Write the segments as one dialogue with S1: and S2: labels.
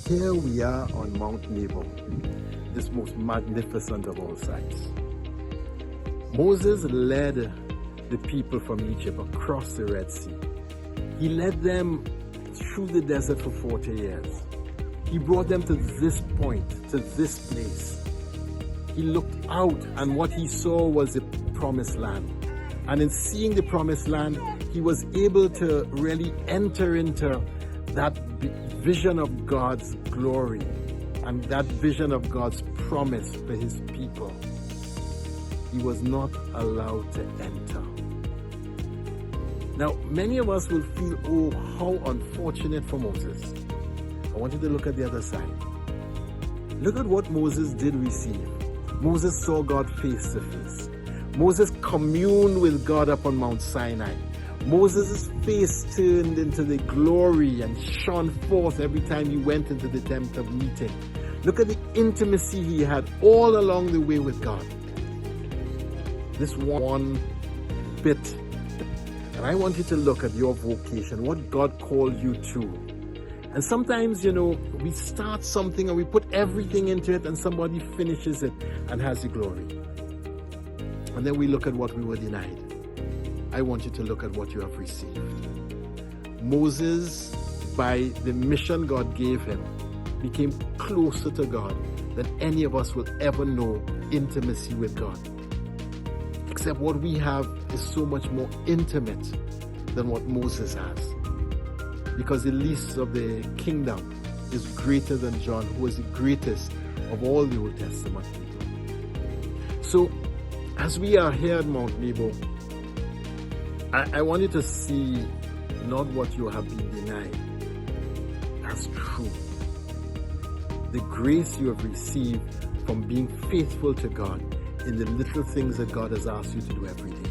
S1: Here we are on Mount Nebo, this most magnificent of all sites. Moses led the people from Egypt across the Red Sea. He led them through the desert for 40 years. He brought them to this point, to this place. He looked out and what he saw was the promised land. And in seeing the promised land, he was able to really enter into that vision of God's glory and that vision of God's promise for his people. He was not allowed to enter. Now, many of us will feel, oh, how unfortunate for Moses. I want you to look at the other side. Look at what Moses did receive. Moses saw God face to face. Moses communed with God up on Mount Sinai. Moses' face turned into the glory and shone forth every time he went into the tent of meeting. Look at the intimacy he had all along the way with God. This one bit. And I want you to look at your vocation, what God called you to. And sometimes, we start something and we put everything into it and somebody finishes it and has the glory. And then we look at what we were denied. I want you to look at what you have received. Moses, by the mission God gave him, became closer to God than any of us will ever know intimacy with God. Except what we have is so much more intimate than what Moses has. Because the least of the kingdom is greater than John, who was the greatest of all the Old Testament people. So, as we are here at Mount Nebo, I want you to see not what you have been denied. That's true. The grace you have received from being faithful to God in the little things that God has asked you to do every day.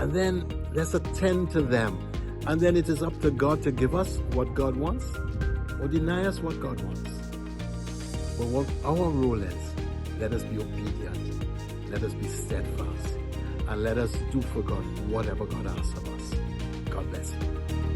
S1: And then let's attend to them. And then it is up to God to give us what God wants or deny us what God wants. But what our role is, let us be obedient. Let us be steadfast. And let us do for God whatever God asks of us. God bless you.